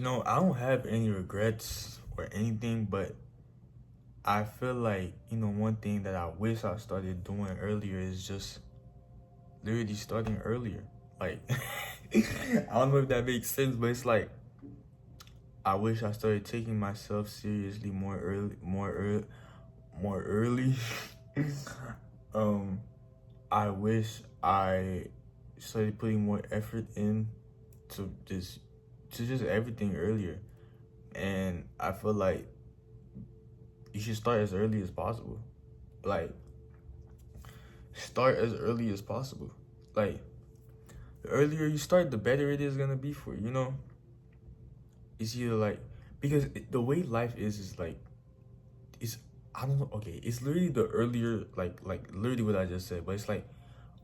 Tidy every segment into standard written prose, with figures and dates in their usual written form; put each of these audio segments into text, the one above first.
I don't have any regrets or anything, but I feel like, one thing that I wish I started doing earlier is just literally starting earlier. Like, I don't know if that makes sense, but it's like, I wish I started taking myself seriously more early. um, I wish I started putting more effort in to just everything earlier. And I feel like you should start as early as possible. Like, start as early as possible. Like, the earlier you start, the better it is gonna be for you. It's either like, because the way life is like, it's, I don't know, okay, it's literally the earlier, like literally what I just said, but it's like,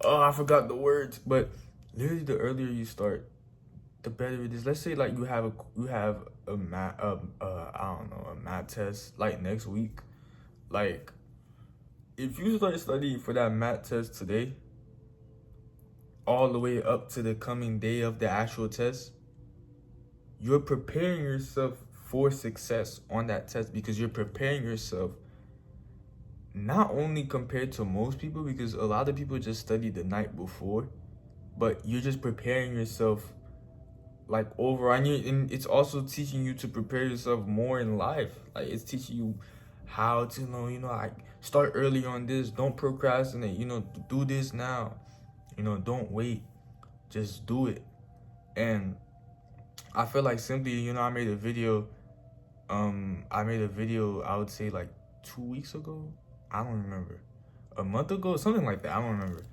oh, I forgot the words, but literally the earlier you start, the better it is. Let's say like you have a math, I don't know, a math test like next week. Like, if you start studying for that math test today, all the way up to the coming day of the actual test, you're preparing yourself for success on that test, because you're preparing yourself not only compared to most people, because a lot of people just study the night before, but you're just preparing yourself like over, and it's also teaching you to prepare yourself more in life. Like, it's teaching you how to like, start early on this, don't procrastinate, do this now, don't wait, just do it. And I feel like simply, I made a video, I would say like 2 weeks ago. I don't remember. A month ago, something like that. I don't remember.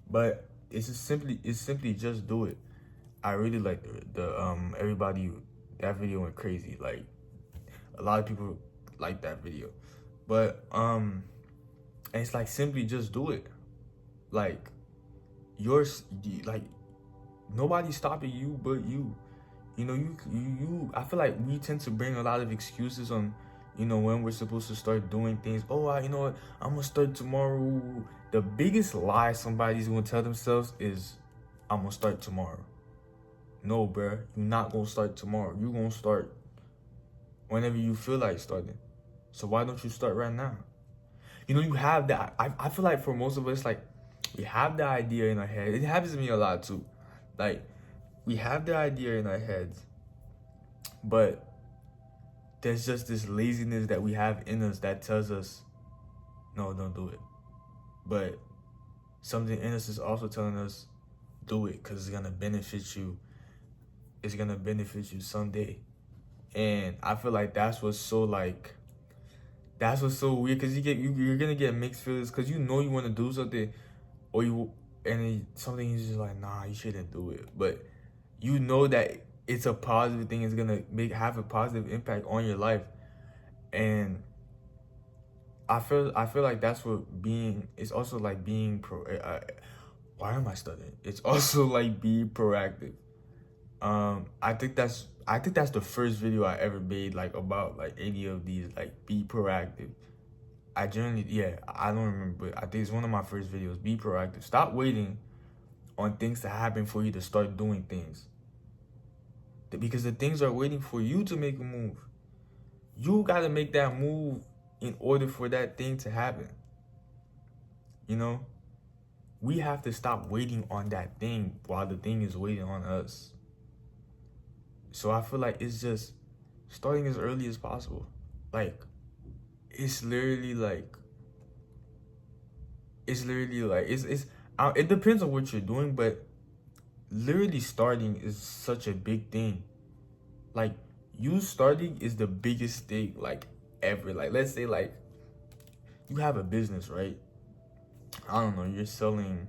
But it's simply just do it. I really like the everybody, that video went crazy. Like, a lot of people like that video. But and it's like, simply just do it. Like, yours, like, nobody's stopping you but you. I feel like we tend to bring a lot of excuses on, when we're supposed to start doing things. Oh, you know what, I'm gonna start tomorrow. The biggest lie somebody's gonna tell themselves is, I'm gonna start tomorrow. No, bruh, you're not gonna start tomorrow. You're gonna start whenever you feel like starting. So why don't you start right now? You have that. I feel like for most of us, like, we have the idea in our head. It happens to me a lot too. Like, we have the idea in our heads, but there's just this laziness that we have in us that tells us, no, don't do it. But something in us is also telling us, do it, because it's gonna benefit you. It's gonna benefit you someday. And I feel like that's what's so weird, because you're gonna get mixed feelings, because you want to do something, or something is just like, nah, you shouldn't do it. But you know that it's a positive thing. It's gonna have a positive impact on your life. And I feel like that's what being. It's also like being why am I studying? It's also like being proactive. I think that's the first video I ever made, like, about like any of these, like, be proactive. I generally, yeah, I don't remember, but I think it's one of my first videos. Be proactive. Stop waiting on things to happen for you to start doing things, because the things are waiting for you to make a move. You got to make that move in order for that thing to happen. You know, we have to stop waiting on that thing while the thing is waiting on us. So I feel like it's just starting as early as possible. Like, it's literally like, it depends on what you're doing, but literally starting is such a big thing. Like, you starting is the biggest thing, like, ever. Like, let's say, like, you have a business, right? I don't know, you're selling,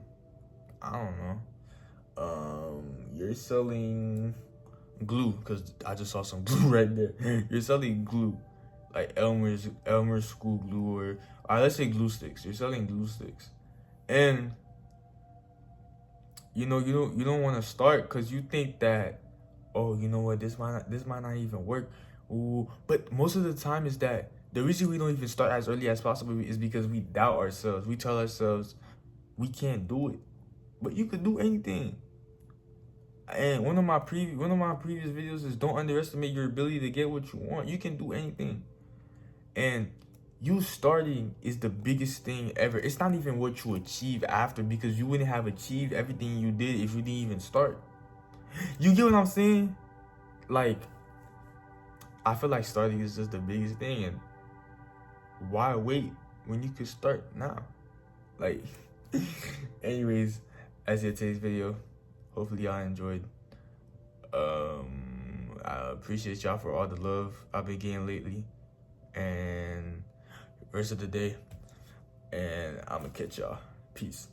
I don't know, you're selling glue, because I just saw some glue right there. You're selling glue, like Elmer's school glue, or let's say glue sticks. You're selling glue sticks, and you don't want to start because you think that, oh, you know what, this might not even work. Ooh, but most of the time is that the reason we don't even start as early as possible is because we doubt ourselves. We tell ourselves we can't do it, but you could do anything. And one of my previous videos is don't underestimate your ability to get what you want. You can do anything. And you starting is the biggest thing ever. It's not even what you achieve after, because you wouldn't have achieved everything you did if you didn't even start. You get what I'm saying? Like, I feel like starting is just the biggest thing, and why wait when you could start now? Like, anyways, that's it, today's video. Hopefully y'all enjoyed. I appreciate y'all for all the love I've been getting lately, and rest of the day, and I'm gonna catch y'all. Peace.